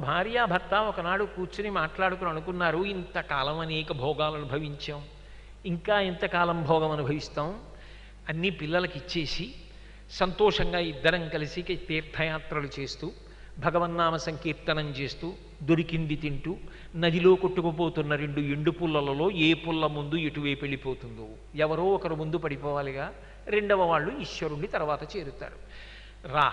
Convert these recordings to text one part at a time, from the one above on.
భార్యాభర్త ఒకనాడు కూర్చుని మాట్లాడుకుని అనుకున్నారు, ఇంతకాలం అనేక భోగాలు అనుభవించాం, ఇంకా ఎంతకాలం భోగం అనుభవిస్తాం, అన్నీ పిల్లలకి ఇచ్చేసి సంతోషంగా ఇద్దరం కలిసి తీర్థయాత్రలు చేస్తూ భగవన్నామ సంకీర్తనం చేస్తూ దొరికింది తింటూ నదిలో కొట్టుకుపోతున్న రెండు ఎండు పుల్లలలో ఏ పుల్ల ముందు ఎటువైపు వెళ్ళిపోతుందో, ఎవరో ఒకరు ముందు పడిపోవాలిగా, రెండవ వాళ్ళు ఈశ్వరుణ్ణి తర్వాత చేరుతారు, రా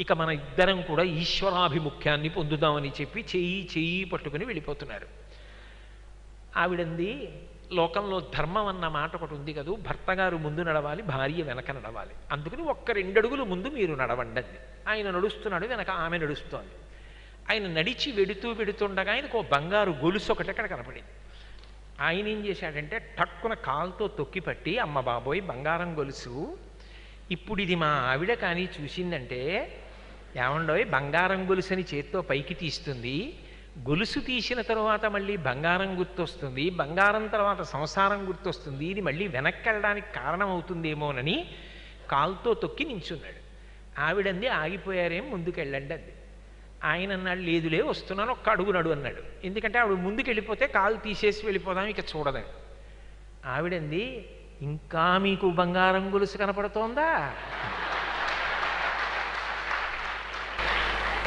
ఇక మన ఇద్దరం కూడా ఈశ్వరాభిముఖ్యాన్ని పొందుదామని చెప్పి చెయ్యి చెయ్యి పట్టుకుని వెళ్ళిపోతున్నారు. ఆవిడంది, లోకంలో ధర్మం అన్న మాట ఒకటి ఉంది కదూ, భర్తగారు ముందు నడవాలి, భార్య వెనక నడవాలి, అందుకని ఒక్క 2 అడుగులు ముందు మీరు నడవండి అంది. ఆయన నడుస్తున్నాడు, వెనక ఆమె నడుస్తోంది. ఆయన నడిచి వెడుతుండగా ఆయనకు బంగారు గొలుసు ఒకటి అక్కడ కనపడింది. ఆయన ఏం చేశాడంటే టక్కున కాలుతో తొక్కిపట్టి, అమ్మ బాబోయ్ బంగారం గొలుసు, ఇప్పుడు ఇది మా ఆవిడ కానీ చూసిందంటే, ఏమండోయ్ బంగారం గొలుసు అని చేత్తో పైకి తీస్తుంది, గొలుసు తీసిన తర్వాత మళ్ళీ బంగారం గుర్తొస్తుంది, బంగారం తర్వాత సంసారం గుర్తొస్తుంది, ఇది మళ్ళీ వెనక్కి వెళ్ళడానికి కారణం అవుతుందేమోనని కాలుతో తొక్కి నించున్నాడు. ఆవిడంది, ఆగిపోయారేం ముందుకెళ్ళండి అంది. ఆయన అన్నాడు, లేదులే వస్తున్నాను, ఒక్క అడుగు నడు అన్నాడు. ఎందుకంటే ఆవిడ ముందుకు వెళ్ళిపోతే కాలు తీసేసి వెళ్ళిపోదాం, ఇక చూడదని. ఆవిడంది, ఇంకా మీకు బంగారం గొలుసు కనపడుతోందా?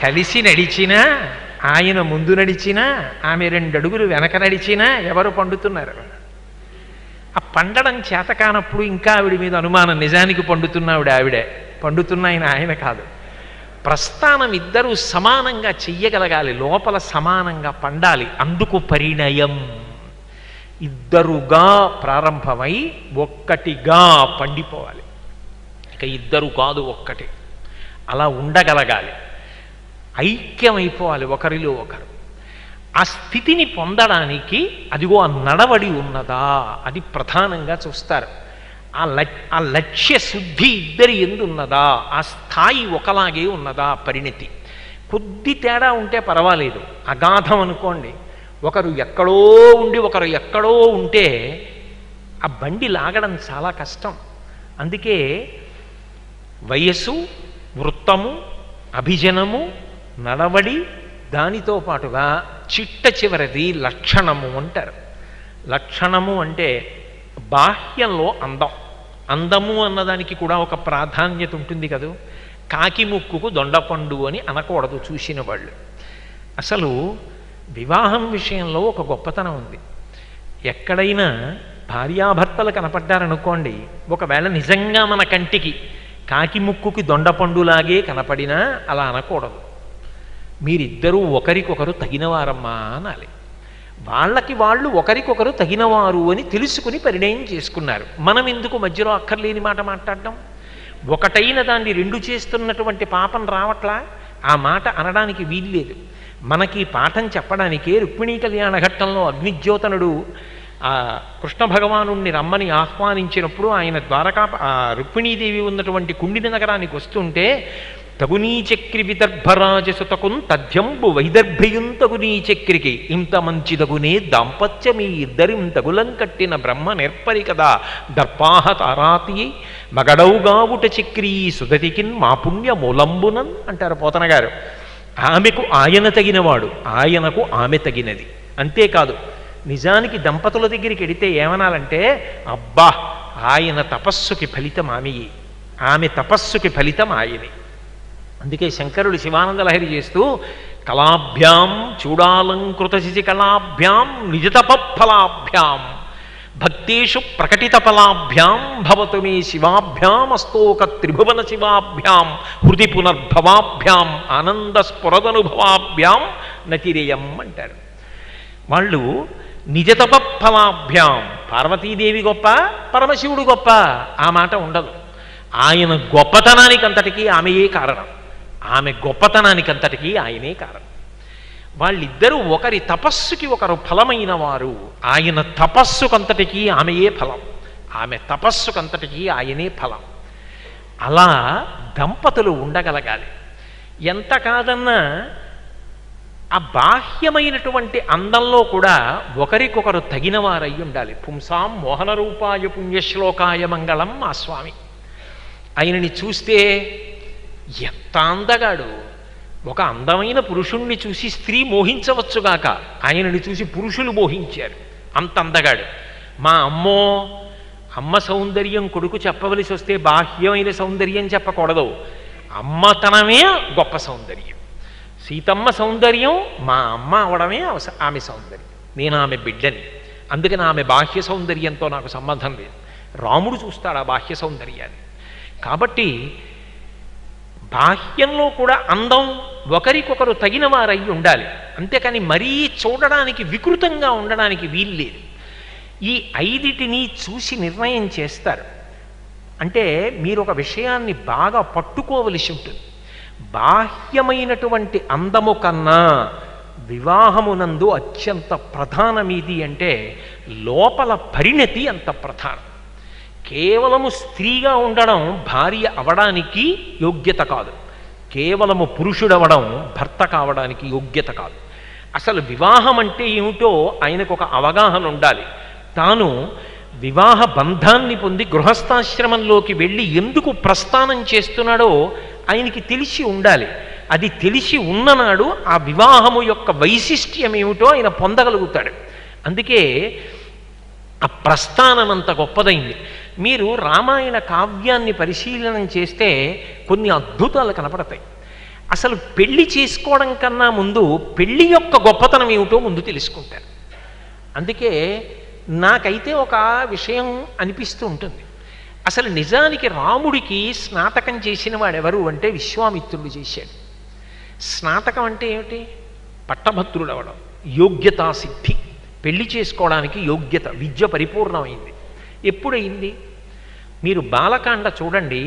కలిసి నడిచినా, ఆయన ముందు నడిచినా, ఆమె 2 అడుగులు వెనక నడిచినా ఎవరు పండుతున్నారు? ఆ పండడం చేత కానప్పుడు ఇంకా ఆవిడ మీద అనుమానం, నిజానికి ఆవిడే పండుతున్న ఆయన కాదు. ప్రస్థానం ఇద్దరూ సమానంగా చెయ్యగలగాలి, లోపల సమానంగా పండాలి, అందుకు పరిణయం. ఇద్దరుగా ప్రారంభమై ఒక్కటిగా పండిపోవాలి, ఇక ఇద్దరు కాదు ఒక్కటి, అలా ఉండగలగాలి, ఐక్యమైపోవాలి ఒకరిలో ఒకరు. ఆ స్థితిని పొందడానికి అదిగో ఆ నడవడి ఉన్నదా, అది ప్రధానంగా చూస్తారు. ఆ లక్ష్య శుద్ధి ఇద్దరి ఎందు ఉన్నదా, ఆ స్థాయి ఒకలాగే ఉన్నదా, పరిణతి. కొద్ది తేడా ఉంటే పర్వాలేదు, అగాధం అనుకోండి, ఒకరు ఎక్కడో ఉండి ఒకరు ఎక్కడో ఉంటే ఆ బండి లాగడం చాలా కష్టం. అందుకే వయస్సు, వృత్తము, అభిజనము, నడవడి, దానితో పాటుగా చిట్ట చివరిది లక్షణము అంటారు. లక్షణము అంటే బాహ్యంలో అందం. అందము అన్నదానికి కూడా ఒక ప్రాధాన్యత ఉంటుంది కదూ. కాకి ముక్కుకు దొండపండు అని అనకూడదు చూసిన వాళ్ళు. అసలు వివాహం విషయంలో ఒక గొప్పతనం ఉంది. ఎక్కడైనా భార్యాభర్తలు కనపడ్డారనుకోండి, ఒకవేళ నిజంగా మన కంటికి కాకి ముక్కుకి దొండపండులాగే కనపడినా అలా అనకూడదు. మీరిద్దరూ ఒకరికొకరు తగినవారమ్మా అనాలి. వాళ్ళకి వాళ్ళు ఒకరికొకరు తగినవారు అని తెలుసుకుని పరిణయం చేసుకున్నారు. మనం ఎందుకు మధ్యలో అక్కర్లేని మాట మాట్లాడడం? ఒకటైన దాన్ని 2 చేస్తున్నటువంటి పాపం రావట్లా? ఆ మాట అనడానికి వీల్లేదు. మనకి పాఠం చెప్పడానికే రుక్మిణీ కళ్యాణ ఘట్టంలో అగ్నిజ్యోతనుడు కృష్ణ భగవాను రమ్మని ఆహ్వానించినప్పుడు ఆయన రుక్మిణీదేవి ఉన్నటువంటి కుండిన నగరానికి వస్తుంటే, తగునీ చక్రి విదర్భరాజసుతకున్ తథ్యంబు వైదర్భయుం తగునీ చక్రికి ఇంత మంచిదగునే దాంపత్యమీ ఇద్దరిం తగులం కట్టిన బ్రహ్మ నేర్పరి కదా దర్పాహ తారాతి మగడౌగావుట చక్రీ సుదతికిన్ మా పుణ్య మూలంబునన్ అంటారు పోతన గారు. ఆమెకు ఆయన తగినవాడు, ఆయనకు ఆమె తగినది. అంతేకాదు, నిజానికి దంపతుల దగ్గరికి వెడితే ఏమనాలంటే, అబ్బా ఆయన తపస్సుకి ఫలితం ఆమెయే, ఆమె తపస్సుకి ఫలితం ఆయనే. అందుకే శంకరుడు శివానంద లహరి చేస్తూ, కళాభ్యాం చూడాలంకృత శిశి కళాభ్యాం నిజతపఫలాభ్యాం భక్తేషు ప్రకటిత ఫలాభ్యాం భవతు మే శివాభ్యాం అస్తోక త్రిభువన శివాభ్యాం హృది పునర్భవాభ్యాం ఆనంద స్ఫురదనుభవాభ్యాం నతిరేయం అంటారు. వాళ్ళు నిజతపఫలాభ్యాం, పార్వతీదేవి గొప్ప, పరమశివుడు గొప్ప, ఆ మాట ఉండదు. ఆయన గొప్పతనానికంతటికీ ఆమెయే కారణం, ఆమె గొప్పతనానికంతటికీ ఆయనే కారణం. వాళ్ళిద్దరూ ఒకరి తపస్సుకి ఒకరు ఫలమైన వారు. ఆయన తపస్సుకంతటికీ ఆమెయే ఫలం, ఆమె తపస్సుకంతటికీ ఆయనే ఫలం. అలా దంపతులు ఉండగలగాలి. ఎంత కాదన్నా ఆ బాహ్యమైనటువంటి అందంలో కూడా ఒకరికొకరు తగినవారై ఉండాలి. పుంసాం మోహన రూపాయ పుణ్యశ్లోకాయ మంగళం మా స్వామి. ఆయనని చూస్తే ఎంత అందగాడు, ఒక అందమైన పురుషుణ్ణి చూసి స్త్రీ మోహించవచ్చుగాక, ఆయనని చూసి పురుషులు మోహించారు. అంత అందగాడు. మా అమ్మ సౌందర్యం కొడుకు చెప్పవలసి వస్తే బాహ్యమైన సౌందర్యం చెప్పకూడదు, అమ్మతనమే గొప్ప సౌందర్యం. సీతమ్మ సౌందర్యం మా అమ్మ అవడమే ఆమె సౌందర్యం. నేను ఆమె బిడ్డని, అందుకని ఆమె బాహ్య సౌందర్యంతో నాకు సంబంధం లేదు. రాముడు చూస్తాడు ఆ బాహ్య సౌందర్యాన్ని. కాబట్టి బాహ్యంలో కూడా అందం ఒకరికొకరు తగిన వారై ఉండాలి, అంతేకాని మరీ చూడడానికి వికృతంగా ఉండడానికి వీల్లేదు. ఈ 5టిని చూసి నిర్ణయం చేస్తారు. అంటే మీరు ఒక విషయాన్ని బాగా పట్టుకోవలసి ఉంటుంది. బాహ్యమైనటువంటి అందము కన్నా వివాహమునందు అత్యంత ప్రధానమీది అంటే లోపల పరిణతి అంత ప్రధానం. కేవలము స్త్రీగా ఉండడం భార్య అవడానికి యోగ్యత కాదు, కేవలము పురుషుడవడం భర్త కావడానికి యోగ్యత కాదు. అసలు వివాహం అంటే ఏమిటో ఆయనకు ఒక అవగాహన ఉండాలి. తాను వివాహ బంధాన్ని పొంది గృహస్థాశ్రమంలోకి వెళ్ళి ఎందుకు ప్రస్థానం చేస్తున్నాడో ఆయనకి తెలిసి ఉండాలి. అది తెలిసి ఉన్ననాడు ఆ వివాహము యొక్క వైశిష్ట్యం ఏమిటో ఆయన పొందగలుగుతాడు. అందుకే ఆ ప్రస్థానం అంత గొప్పదైంది. మీరు రామాయణ కావ్యాన్ని పరిశీలనం చేస్తే కొన్ని అద్భుతాలు కనపడతాయి. అసలు పెళ్లి చేసుకోవడం కన్నా ముందు పెళ్లి యొక్క గొప్పతనం ఏమిటో ముందు తెలుసుకుంటారు. అందుకే నాకైతే ఒక విషయం అనిపిస్తూ ఉంటుంది. అసలు నిజానికి రాముడికి స్నాతకం చేసిన వాడెవరు అంటే విశ్వామిత్రుడు చేశాడు. స్నాతకం అంటే ఏమిటి? పట్టభద్రుడు అవడం, యోగ్యతా సిద్ధి. పెళ్లి చేసుకోవడానికి యోగ్యత, విద్య పరిపూర్ణమైంది. ఎప్పుడైంది? మీరు బాలకాండ చూడండి.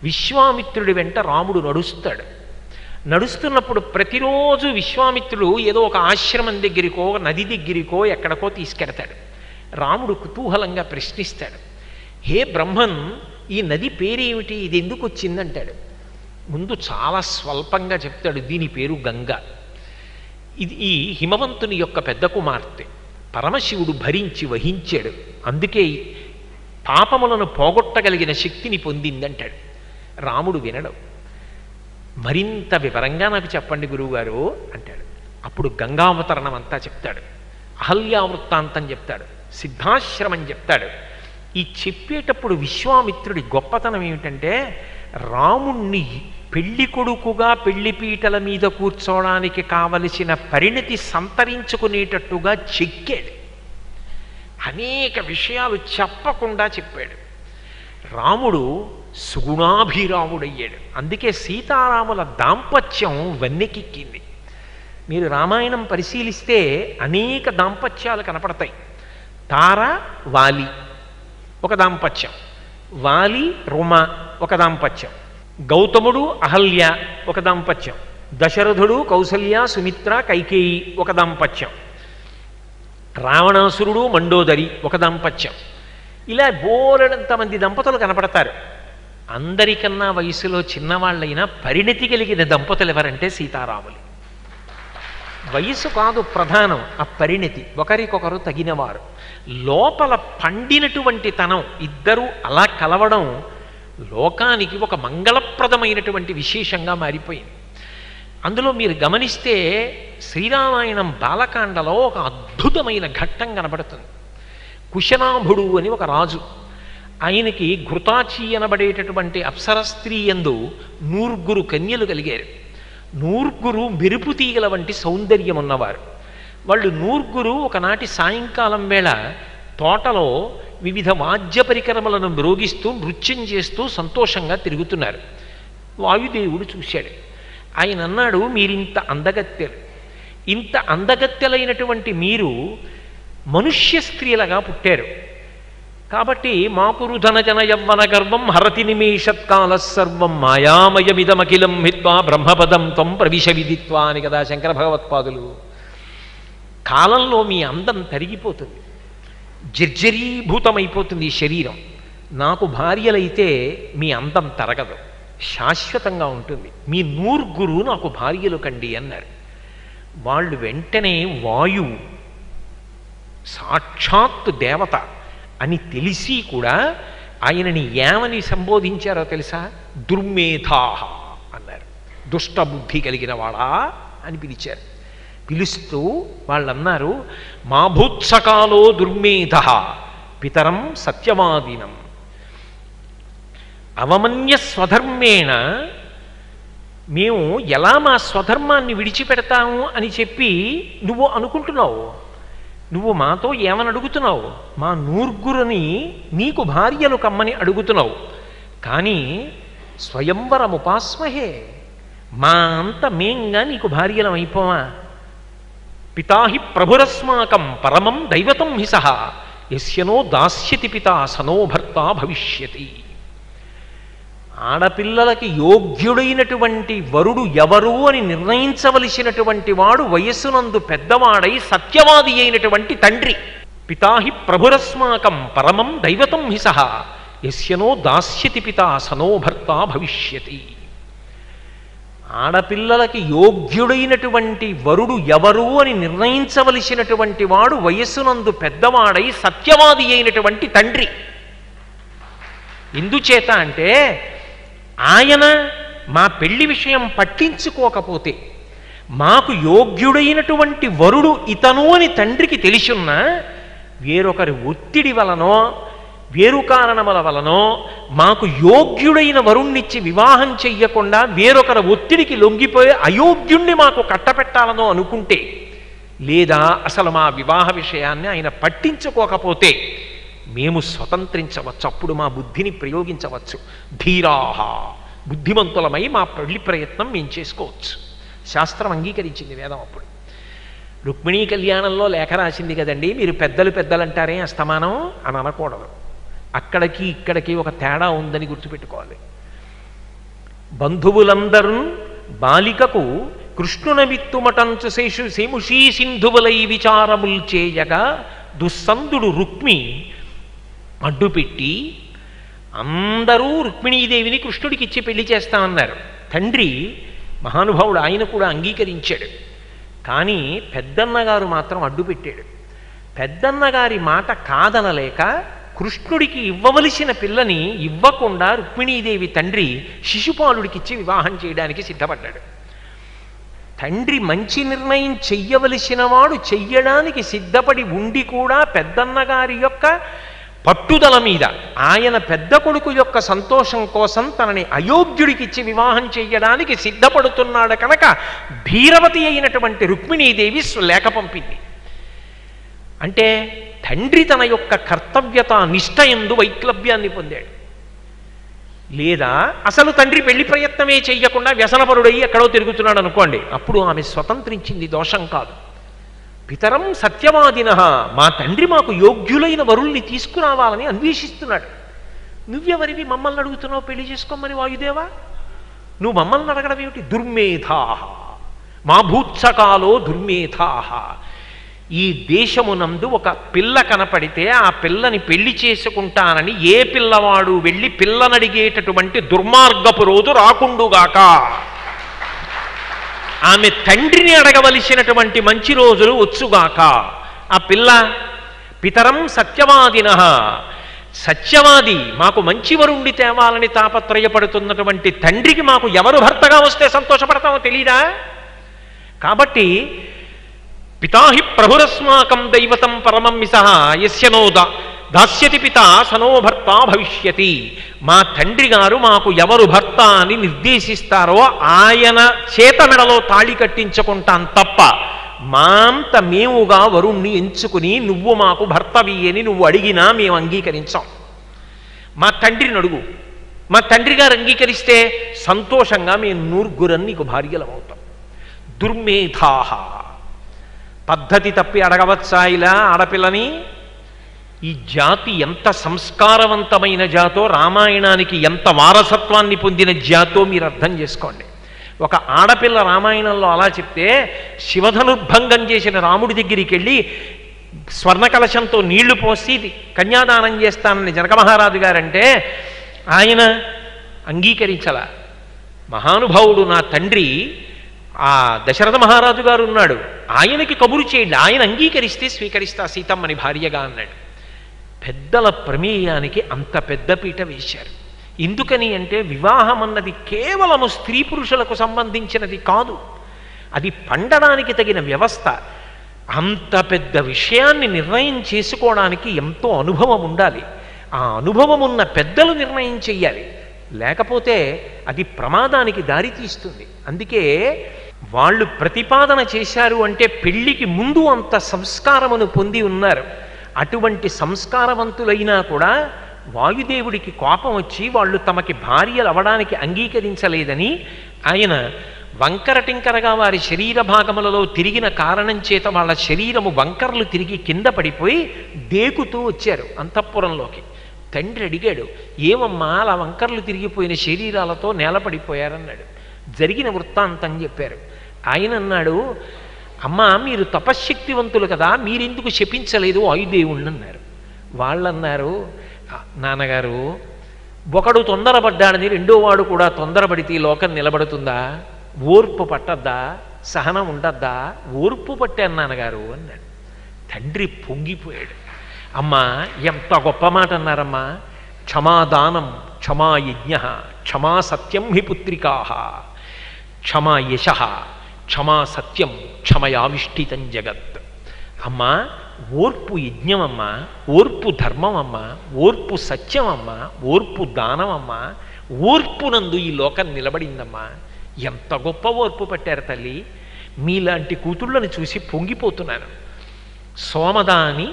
విశ్వామిత్రుడి వెంట రాముడు నడుస్తాడు. నడుస్తున్నప్పుడు ప్రతిరోజు విశ్వామిత్రుడు ఏదో ఒక ఆశ్రమం దగ్గరికో నది దగ్గరికో ఎక్కడికో తీసుకెడతాడు. రాముడు కుతూహలంగా ప్రశ్నిస్తాడు, హే బ్రహ్మన్, ఈ నది పేరేమిటి, ఇది ఎందుకు వచ్చిందంటాడు. ముందు చాలా స్వల్పంగా చెప్తాడు, దీని పేరు గంగ. ఇది ఈ హిమవంతుని యొక్క పెద్ద కుమార్తె, పరమశివుడు భరించి వహించాడు, అందుకే పాపములను పోగొట్టగలిగిన శక్తిని పొందిందంటాడు. రాముడు వినడం. మరింత వివరంగా నాకు చెప్పండి గురువుగారు అంటాడు. అప్పుడు గంగావతరణం అంతా చెప్తాడు, అహల్యావృత్తాంతం చెప్తాడు, సిద్ధాశ్రమం చెప్తాడు. ఈ చెప్పేటప్పుడు విశ్వామిత్రుడి గొప్పతనం ఏమిటంటే రాముణ్ణి పెళ్లి కొడుకుగా పెళ్లిపీటల మీద కూర్చోవడానికి కావలసిన పరిణతి సంతరించుకునేటట్టుగా చెక్కాడు. అనేక విషయాలు చెప్పకుండా చెప్పాడు. రాముడు సుగుణాభిరాముడయ్యాడు. అందుకే సీతారాముల దాంపత్యం వన్నెకెక్కింది. మీరు రామాయణం పరిశీలిస్తే అనేక దాంపత్యాలు కనపడతాయి. తార వాలి ఒక దాంపత్యం, వాలి రుమ ఒక దాంపత్యం, గౌతముడు అహల్య ఒక దాంపత్యం, దశరథుడు కౌసల్య సుమిత్ర కైకేయి ఒక దాంపత్యం, రావణాసురుడు మండోదరి ఒక దాంపత్యం. ఇలా బోలెడంతమంది దంపతులు కనపడతారు. అందరికన్నా వయసులో చిన్నవాళ్ళైనా పరిణతి కలిగిన దంపతులు ఎవరంటే సీతారాములు. వయసు కాదు ప్రధానం, ఆ పరిణతి, ఒకరికొకరు తగినవారు, లోపల పండినటువంటి తనం. ఇద్దరూ అలా కలవడం లోకానికి ఒక మంగళప్రదమైనటువంటి విశేషంగా మారిపోయింది. అందులో మీరు గమనిస్తే శ్రీరామాయణం బాలకాండలో ఒక అద్భుతమైన ఘట్టం కనబడుతుంది. కుశనాభుడు అని ఒక రాజు, ఆయనకి ఘృతాచి అనబడేటటువంటి అప్సర స్త్రీ యందు 100 కన్యలు కలిగారు. 100 మెరుపు తీగల వంటి సౌందర్యం ఉన్నవారు. వాళ్ళు 100 ఒకనాటి సాయంకాలం వేళ తోటలో వివిధ వాద్య పరికరములను మ్రోగిస్తూ నృత్యం చేస్తూ సంతోషంగా తిరుగుతున్నారు. వాయుదేవుడు చూశాడు. ఆయన అన్నాడు, మీరింత అందగత్తెలు, ఇంత అందగత్తెలైనటువంటి మీరు మనుష్య స్త్రీలుగా పుట్టారు కాబట్టి మాకురు ధనజన యవ్వన గర్వం హరతి నిమేషత్కాల సర్వం మాయామయమిదమఖిలం హిత్వా బ్రహ్మపదం త్వం ప్రవిశ విదిత్వా అని కదా శంకర భగవత్పాదులు. కాలంలో మీ అందం తరిగిపోతుంది, జర్జరీభూతమైపోతుంది ఈ శరీరం. నాకు భార్యలైతే మీ అందం తరగదు, శాశ్వతంగా ఉంటుంది. మీ 100 నాకు భార్యలు కండి అన్నారు. వాళ్ళు వెంటనే వాయువు సాక్షాత్ దేవత అని తెలిసి కూడా ఆయనని ఏమని సంబోధించారో తెలుసా? దుర్మేధాహ అన్నారు. దుష్టబుద్ధి కలిగిన వాడా అని పిలిచారు. పిలుస్తూ వాళ్ళన్నారు, మా భూత్సకాలో దుర్మేధ పితరం సత్యవాదినం అవమన్య స్వధర్మేణ, మేము ఎలా మా స్వధర్మాన్ని విడిచిపెడతాము అని చెప్పి నువ్వు అనుకుంటున్నావు. నువ్వు మాతో ఏమని అడుగుతున్నావు? మా నూర్గురుని నీకు భార్యలు కమ్మని అడుగుతున్నావు. కానీ స్వయంవరముపాస్మహే, మా అంత మేంగా నీకు భార్యలం అయిపోవా? పితాహి ప్రభురస్మాకం పరమం దైవతం హి సహ యస్యనో దాస్యతి పితా సనో భర్త భవిష్యతి. ఆడపిల్లలకి యోగ్యుడైనటువంటి వరుడు ఎవరు అని నిర్ణయించవలసినటువంటి వాడు వయస్సునందు పెద్దవాడై సత్యవాది అయినటువంటి తండ్రి. పితాహి ప్రభురస్మాకం పరమం దైవతం హి సహ యస్యనో దాస్యతి పితా సనో భర్త భవిష్యతి. ఆడపిల్లలకి యోగ్యుడైనటువంటి వరుడు ఎవరు అని నిర్ణయించవలసినటువంటి వాడు వయస్సునందు పెద్దవాడై సత్యవాది అయినటువంటి తండ్రి. ఎందుచేత అంటే ఆయన మా పెళ్లి విషయం పట్టించుకోకపోతే, మాకు యోగ్యుడైనటువంటి వరుడు ఇతను అని తండ్రికి తెలిసున్నా వేరొకరి ఒత్తిడి వలనో వేరు కారణముల వలనో మాకు యోగ్యుడైన వరుణ్ణిచ్చి వివాహం చెయ్యకుండా వేరొకరి ఒత్తిడికి లొంగిపోయి అయోగ్యుణ్ణి మాకు కట్టపెట్టాలనో అనుకుంటే, లేదా అసలు మా వివాహ విషయాన్ని ఆయన పట్టించుకోకపోతే మేము స్వతంత్రించవచ్చు. అప్పుడు మా బుద్ధిని ప్రయోగించవచ్చు. ధీరాహ, బుద్ధిమంతులమై మా పెళ్లి ప్రయత్నం మేము చేసుకోవచ్చు. శాస్త్రం అంగీకరించింది వేదం. అప్పుడు రుక్మిణీ కళ్యాణంలో లేఖ రాసింది కదండి, మీరు పెద్దలు పెద్దలంటారే అస్తమానం అని అనకూడదు. అక్కడికి ఇక్కడికి ఒక తేడా ఉందని గుర్తుపెట్టుకోవాలి. బంధువులందరూ బాలికకు కృష్ణున విత్తుమటంచు శేషు సేముషీ సింధువులై విచారముల్ చేయగా దుస్సందుడు రుక్మి అడ్డుపెట్టి అందరూ రుక్మిణీదేవిని కృష్ణుడికి ఇచ్చి పెళ్లి చేస్తామన్నారు. తండ్రి మహానుభావుడు, ఆయన కూడా అంగీకరించాడు. కానీ పెద్దన్నగారు మాత్రం అడ్డుపెట్టాడు. పెద్దన్నగారి మాట కాదనలేక కృష్ణుడికి ఇవ్వవలసిన పిల్లని ఇవ్వకుండా రుక్మిణీదేవి తండ్రి శిశుపాలుడికిచ్చి వివాహం చేయడానికి సిద్ధపడ్డాడు. తండ్రి మంచి నిర్ణయం చెయ్యవలసిన వాడు చెయ్యడానికి సిద్ధపడి ఉండి కూడా పెద్దన్నగారి యొక్క పట్టుదల మీద ఆయన పెద్ద కొడుకు యొక్క సంతోషం కోసం తనని అయోగ్యుడికిచ్చి వివాహం చెయ్యడానికి సిద్ధపడుతున్నాడు కనుక ధీరవతి అయినటువంటి రుక్మిణీదేవి లేఖ పంపింది. అంటే తండ్రి తన యొక్క కర్తవ్యత నిష్ఠయందు వైక్లభ్యాన్ని పొందాడు. లేదా అసలు తండ్రి పెళ్లి ప్రయత్నమే చెయ్యకుండా వ్యసనపరుడయ్యి ఎక్కడో తిరుగుతున్నాడు అనుకోండి, అప్పుడు ఆమె స్వతంత్రించింది, దోషం కాదు. పితరం సత్యవాదిన, మా తండ్రి మాకు యోగ్యులైన వరుల్ని తీసుకురావాలని అన్వేషిస్తున్నాడు. నువ్వెవరివి మమ్మల్ని అడుగుతున్నావు పెళ్లి చేసుకోమని వాయుదేవా? నువ్వు మమ్మల్ని అడగడం ఏమిటి? దుర్మేధాహ, మా భూత్సకాలో దుర్మేధాహ. ఈ దేశమునందు ఒక పిల్ల కనపడితే ఆ పిల్లని పెళ్లి చేసుకుంటానని ఏ పిల్లవాడు వెళ్ళి పిల్లనడిగేటటువంటి దుర్మార్గపు రోజు రాకుండుగాక. ఆమె తండ్రిని అడగవలసినటువంటి మంచి రోజులు వచ్చుగాక. ఆ పిల్ల పితరం సత్యవాదిన, సత్యవాది మాకు మంచి వరుండి తేవాలని తాపత్రయపడుతున్నటువంటి తండ్రికి మాకు ఎవరు భర్తగా వస్తే సంతోషపడతామో తెలీదా? కాబట్టి పితాహి ప్రభురస్మాకం దైవతం పరమం మిసహ యస్యనో దాస్యతి పితా సనో భర్త భవిష్యతి. మా తండ్రి గారు మాకు ఎవరు భర్త అని నిర్దేశిస్తారో ఆయన చేత మెడలో తాళి కట్టించుకుంటాం తప్ప మాంత మేముగా వరుణ్ణి ఎంచుకుని నువ్వు మాకు భర్తవి అని నువ్వు అడిగినా మేము అంగీకరించాం. మా తండ్రిని అడుగు, మా తండ్రి గారు అంగీకరిస్తే సంతోషంగా మేము నూర్గురని నీకు భార్యలమవుతాం. దుర్మేధాహ, పద్ధతి తప్పి అడగవచ్చా ఇలా ఆడపిల్లని? ఈ జాతి ఎంత సంస్కారవంతమైన జాతో, రామాయణానికి ఎంత వారసత్వాన్ని పొందిన జాతో మీరు అర్థం చేసుకోండి. ఒక ఆడపిల్ల రామాయణంలో అలా చెప్తే శివధనుర్భంగం చేసిన రాముడి దగ్గరికి వెళ్ళి స్వర్ణ కలశంతో నీళ్లు పోసి కన్యాదానం చేస్తానని జనక మహారాజు గారంటే ఆయన అంగీకరించలా. మహానుభావుడు నా తండ్రి ఆ దశరథ మహారాజు గారు ఉన్నాడు, ఆయనకి కబురు చేయండి, ఆయన అంగీకరిస్తే స్వీకరిస్తా సీతమ్మని భార్యగా అన్నాడు. పెద్దల ప్రమేయానికి అంత పెద్దపీట వేశారు. ఎందుకని అంటే వివాహం అన్నది కేవలము స్త్రీ పురుషులకు సంబంధించినది కాదు, అది పండడానికి తగిన వ్యవస్థ. అంత పెద్ద విషయాన్ని నిర్ణయం చేసుకోవడానికి ఎంతో అనుభవం ఉండాలి. ఆ అనుభవం ఉన్న పెద్దలు నిర్ణయం చెయ్యాలి, లేకపోతే అది ప్రమాదానికి దారితీస్తుంది. అందుకే వాళ్ళు ప్రతిపాదన చేశారు అంటే పెళ్లికి ముందు అంత సంస్కారమును పొంది ఉన్నారు. అటువంటి సంస్కారవంతులైనా కూడా వాయుదేవుడికి కోపం వచ్చి వాళ్ళు తమకి భార్యలు అవడానికి అంగీకరించలేదని ఆయన వంకరటింకరగా వారి శరీర భాగములలో తిరిగిన కారణం చేత వాళ్ళ శరీరము వంకరలు తిరిగి కింద పడిపోయి దేకుతూ వచ్చారు అంతఃపురంలోకి. తండ్రి అడిగాడు, ఏమమ్మా అలా వంకర్లు తిరిగిపోయిన శరీరాలతో నేలపడిపోయారన్నాడు. జరిగిన వృత్తాంతం చెప్పారు. ఆయన అన్నాడు, అమ్మా మీరు తపశ్శక్తివంతులు కదా, మీరెందుకు శపించలేదు వాయుదేవుణ్ణి అన్నారు. వాళ్ళన్నారు, నాన్నగారు ఒకడు తొందరపడ్డాడని రెండోవాడు కూడా తొందరపడితే లోకం నిలబడుతుందా? ఓర్పు పట్టద్దా? సహనం ఉండద్దా? ఓర్పు పట్టాను నాన్నగారు అన్నాడు. తండ్రి పొంగిపోయాడు. అమ్మా ఎంత గొప్ప మాట అన్నారమ్మా. క్షమాదానం క్షమా యజ్ఞ క్షమా సత్యం హి పుత్రికా క్షమా యశ క్షమా సత్యం క్షమయావిష్ఠితం జగత్. అమ్మా ఓర్పు యజ్ఞమమ్మా, ఓర్పు ధర్మమమ్మా, ఓర్పు సత్యమమ్మా, ఓర్పు దానమమ్మా, ఓర్పునందు ఈ లోకం నిలబడిందమ్మా. ఎంత గొప్ప ఓర్పు పట్టారు తల్లి. మీలాంటి కూతుళ్ళని చూసి పొంగిపోతున్నాను. సోమద అని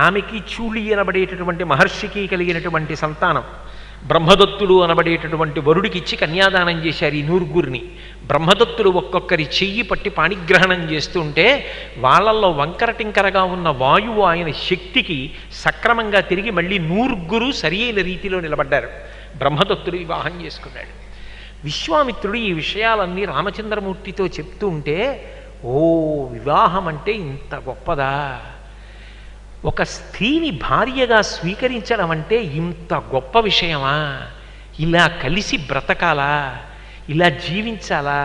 ఆమెకి చూళి అనబడేటటువంటి మహర్షికి కలిగినటువంటి సంతానం. బ్రహ్మదత్తుడు అనబడేటటువంటి వరుడికి ఇచ్చి కన్యాదానం చేశారు ఈ నూరుగురిని. బ్రహ్మదత్తుడు ఒక్కొక్కరి చెయ్యి పట్టి పాణిగ్రహణం చేస్తుంటే వాళ్ళల్లో వంకరటింకరగా ఉన్న వాయువు ఆయన శక్తికి సక్రమంగా తిరిగి మళ్ళీ నూరుగురు సరి అయిన రీతిలో నిలబడ్డారు. బ్రహ్మదత్తుడు వివాహం చేసుకున్నాడు. విశ్వామిత్రుడు ఈ విషయాలన్నీ రామచంద్రమూర్తితో చెప్తూ ఉంటే, ఓ వివాహం అంటే ఇంత గొప్పదా, ఒక స్త్రీని భార్యగా స్వీకరించడం అంటే ఇంత గొప్ప విషయమా, ఇలా కలిసి బ్రతకాలా, ఇలా జీవించాలా,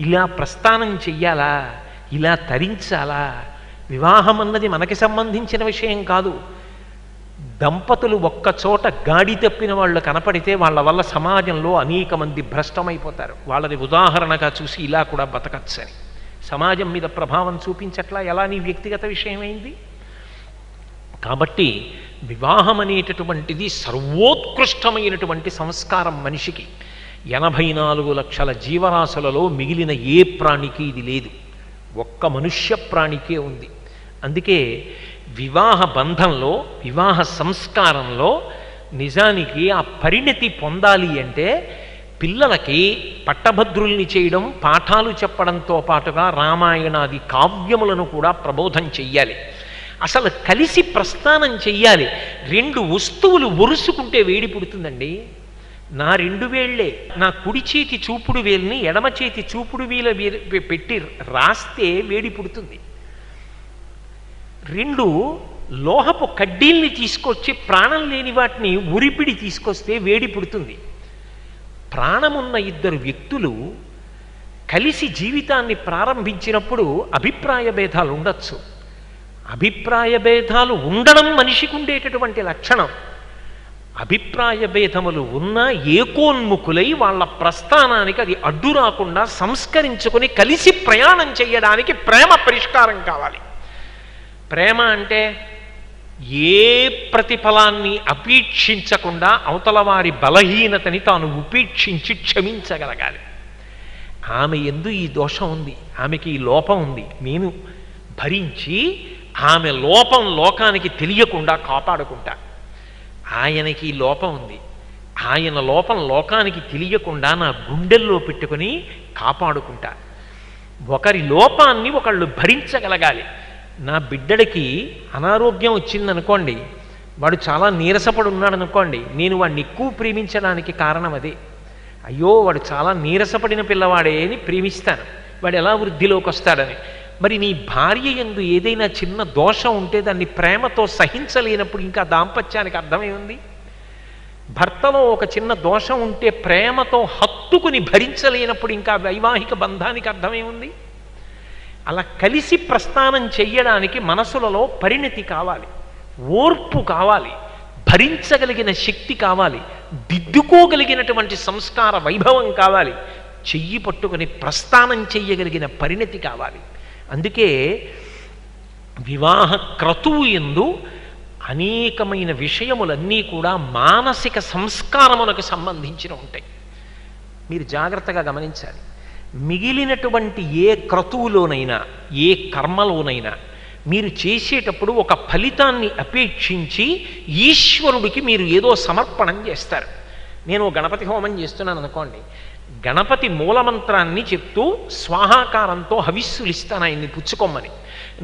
ఇలా ప్రస్థానం చెయ్యాలా, ఇలా తరించాలా. వివాహం అన్నది మనకి సంబంధించిన విషయం కాదు. దంపతులు ఒక్కచోట గాడి తప్పిన వాళ్ళు కనపడితే వాళ్ళ వల్ల సమాజంలో అనేక మంది భ్రష్టమైపోతారు. వాళ్ళని ఉదాహరణగా చూసి ఇలా కూడా బతకచ్చని. సమాజం మీద ప్రభావం చూపించట్లా, ఎలా నీ వ్యక్తిగత విషయమైంది. కాబట్టి వివాహం అనేటటువంటిది సర్వోత్కృష్టమైనటువంటి సంస్కారం మనిషికి. 84 లక్షల జీవరాశులలో మిగిలిన ఏ ప్రాణికి ఇది లేదు, ఒక్క మనుష్య ప్రాణికే ఉంది. అందుకే వివాహ బంధంలో, వివాహ సంస్కారంలో నిజానికి ఆ పరిణతి పొందాలి అంటే పిల్లలకి పట్టభద్రుల్ని చేయడం, పాఠాలు చెప్పడంతో పాటుగా రామాయణాది కావ్యములను కూడా ప్రబోధం చెయ్యాలి. అసలు కలిసి ప్రస్థానం చెయ్యాలి. 2 వస్తువులు ఒరుసుకుంటే వేడి పుడుతుందండి. నా 2 వేళ్లే, నా కుడి చేతి చూపుడు వేలుని ఎడమ చేతి చూపుడు వేల పెట్టి రాస్తే వేడి పుడుతుంది. 2 లోహపు కడ్డీల్ని తీసుకొచ్చి ప్రాణం లేని వాటిని ఉరిపిడి తీసుకొస్తే వేడి పుడుతుంది. ప్రాణమున్న 2 వ్యక్తులు కలిసి జీవితాన్ని ప్రారంభించినప్పుడు అభిప్రాయ భేదాలు ఉండొచ్చు. అభిప్రాయ భేదాలు ఉండడం మనిషికి ఉండేటటువంటి లక్షణం. అభిప్రాయ భేదములు ఉన్నా ఏకోన్ముఖులై వాళ్ళ ప్రస్థానానికి అది అడ్డు రాకుండా సంస్కరించుకొని కలిసి ప్రయాణం చేయడానికి ప్రేమ పరిష్కారం కావాలి. ప్రేమ అంటే ఏ ప్రతిఫలాన్ని అపేక్షించకుండా అవతల వారి బలహీనతని తాను ఉపేక్షించి క్షమించగలగాలి. ఆమె యందు ఈ దోషం ఉంది, ఆమెకి ఈ లోపం ఉంది, నేను భరించి ఆమె లోపం లోకానికి తెలియకుండా కాపాడుకుంటా. ఆయనకి ఈ లోపం ఉంది, ఆయన లోపం లోకానికి తెలియకుండా నా గుండెల్లో పెట్టుకుని కాపాడుకుంటా. ఒకరి లోపాన్ని ఒకళ్ళు భరించగలగాలి. నా బిడ్డడికి అనారోగ్యం వచ్చిందనుకోండి, వాడు చాలా నీరసపడి ఉన్నాడు అనుకోండి, నేను వాడిని ఎక్కువ ప్రేమించడానికి కారణం అదే. అయ్యో వాడు చాలా నీరసపడిన పిల్లవాడే అని ప్రేమిస్తాను, వాడు ఎలా వృద్ధిలోకి వస్తాడని. మరి నీ భార్య యందు ఏదైనా చిన్న దోషం ఉంటే దాన్ని ప్రేమతో సహించలేనప్పుడు ఇంకా దాంపత్యానికి అర్థమే ఉంది? భర్తలో ఒక చిన్న దోషం ఉంటే ప్రేమతో హత్తుకుని భరించలేనప్పుడు ఇంకా వైవాహిక బంధానికి అర్థమే ఉంది? అలా కలిసి ప్రస్థానం చెయ్యడానికి మనసులలో పరిణతి కావాలి, ఓర్పు కావాలి, భరించగలిగిన శక్తి కావాలి, దిద్దుకోగలిగినటువంటి సంస్కార వైభవం కావాలి, చెయ్యి పట్టుకుని ప్రస్థానం చెయ్యగలిగిన పరిణతి కావాలి. అందుకే వివాహ క్రతువు యందు అనేకమైన విషయములన్నీ కూడా మానసిక సంస్కారమునకు సంబంధించిన ఉంటాయి. మీరు జాగ్రత్తగా గమనించాలి. మిగిలినటువంటి ఏ క్రతువులోనైనా ఏ కర్మలోనైనా మీరు చేసేటప్పుడు ఒక ఫలితాన్ని అపేక్షించి ఈశ్వరుడికి మీరు ఏదో సమర్పణం చేస్తారు. నేను గణపతి హోమం చేస్తున్నాను అనుకోండి, గణపతి మూలమంత్రాన్ని చెప్తూ స్వాహాకారంతో హవిస్సులు ఇస్తాను ఆయన్ని పుచ్చుకోమని.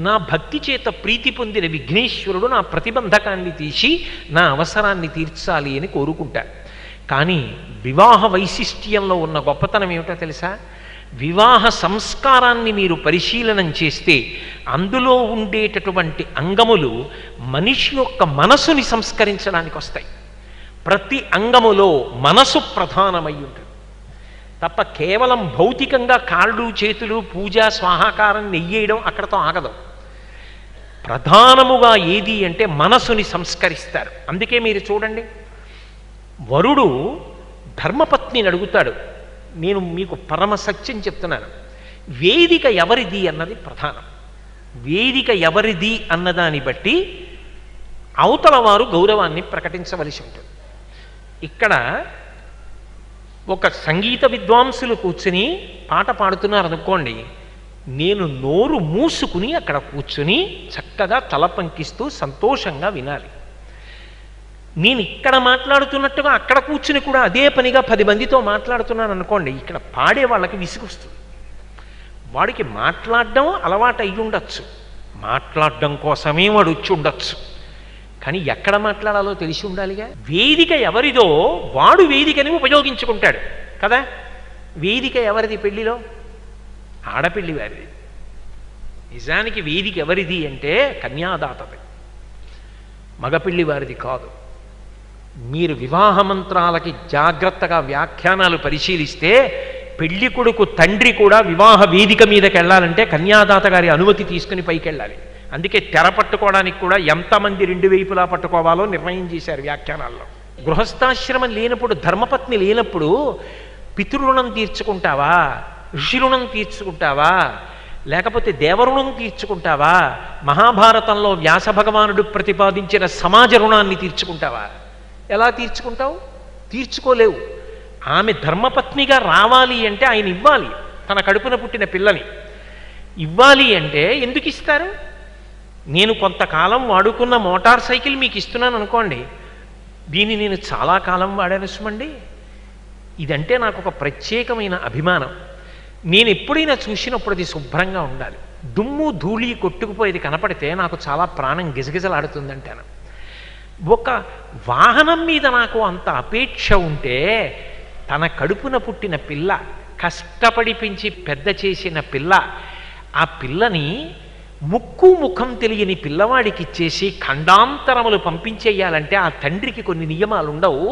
నా భక్తి చేత ప్రీతి పొందిన విఘ్నేశ్వరుడు నా ప్రతిబంధకాన్ని తీసి నా అవసరాన్ని తీర్చాలి అని కోరుకుంటారు. కానీ వివాహ వైశిష్ట్యంలో ఉన్న గొప్పతనం ఏమిటో తెలుసా? వివాహ సంస్కారాన్ని మీరు పరిశీలనం చేస్తే అందులో ఉండేటటువంటి అంగములు మనిషి యొక్క మనసుని సంస్కరించడానికి వస్తాయి. ప్రతి అంగములో మనసు ప్రధానమై ఉంటుంది తప్ప కేవలం భౌతికంగా కాళ్ళు చేతులు పూజ స్వాహాకారం నెయ్యేయడం అక్కడతో ఆగదు. ప్రధానముగా ఏది అంటే మనసుని సంస్కరిస్తారు. అందుకే మీరు చూడండి, వరుడు ధర్మపత్నిని అడుగుతాడు, నేను మీకు పరమ సత్యం చెప్తున్నాను, వేదిక ఎవరిది అన్నది ప్రధానం. వేదిక ఎవరిది అన్నదాన్ని బట్టి అవతల వారు గౌరవాన్ని ప్రకటించవలసి ఉంటుంది. ఇక్కడ ఒక సంగీత విద్వాంసులు కూర్చుని పాట పాడుతున్నారు అనుకోండి, నేను నోరు మూసుకుని అక్కడ కూర్చుని చక్కగా తల పంకిస్తూ సంతోషంగా వినాలి. నేను ఇక్కడ మాట్లాడుతున్నట్టుగా అక్కడ కూర్చుని కూడా అదే పనిగా 10 మందితో మాట్లాడుతున్నాను అనుకోండి, ఇక్కడ పాడే వాళ్ళకి విసుగుస్తుంది. వాడికి మాట్లాడడం అలవాటు అయ్యి ఉండొచ్చు, మాట్లాడడం కోసమే వాడు వచ్చి ఉండొచ్చు, కానీ ఎక్కడ మాట్లాడాలో తెలిసి ఉండాలిగా. వేదిక ఎవరిదో వాడు వేదికని ఉపయోగించుకుంటాడు కదా. వేదిక ఎవరిది పెళ్లిలో? ఆడపిల్లి వారిది. నిజానికి వేదిక ఎవరిది అంటే కన్యాదాతది, మగపిల్లి వారిది కాదు. మీరు వివాహ మంత్రాలకి జాగ్రత్తగా వ్యాఖ్యానాలు పరిశీలిస్తే పెళ్లి కొడుకు తండ్రి కూడా వివాహ వేదిక మీదకి వెళ్ళాలంటే కన్యాదాత గారి అనుమతి తీసుకుని పైకి వెళ్ళాలి. అందుకే తెర పట్టుకోవడానికి కూడా ఎంతమంది 2 వైపులా పట్టుకోవాలో నిర్ణయం చేశారు వ్యాఖ్యానాల్లో. గృహస్థాశ్రమం లేనప్పుడు, ధర్మపత్ని లేనప్పుడు పితృరుణం తీర్చుకుంటావా, ఋషి రుణం తీర్చుకుంటావా, లేకపోతే దేవరుణం తీర్చుకుంటావా, మహాభారతంలో వ్యాస భగవానుడు ప్రతిపాదించిన సమాజ రుణాన్ని తీర్చుకుంటావా? ఎలా తీర్చుకుంటావు? తీర్చుకోలేవు. ఆమె ధర్మపత్నిగా రావాలి అంటే ఆయన ఇవ్వాలి, తన కడుపున పుట్టిన పిల్లని ఇవ్వాలి. అంటే ఎందుకు ఇస్తారు? నేను కొంతకాలం వాడుకున్న మోటార్ సైకిల్ మీకు ఇస్తున్నాను అనుకోండి, దీన్ని నేను చాలా కాలం వాడాను సుమండి, ఇదంటే నాకు ఒక ప్రత్యేకమైన అభిమానం, నేను ఎప్పుడైనా చూసినప్పుడు అది శుభ్రంగా ఉండాలి, దుమ్ము ధూళి కొట్టుకుపోయేది కనపడితే నాకు చాలా ప్రాణం గిజగిజలాడుతుందంటాను. ఒక వాహనం మీద నాకు అంత అపేక్ష ఉంటే తన కడుపున పుట్టిన పిల్ల, కష్టపడి పెంచి పెద్ద చేసిన పిల్ల, ఆ పిల్లని ముక్కు ముఖం తెలియని పిల్లవాడికి ఇచ్చేసి ఖండాంతరములు పంపించేయాలంటే ఆ తండ్రికి కొన్ని నియమాలు ఉండవు.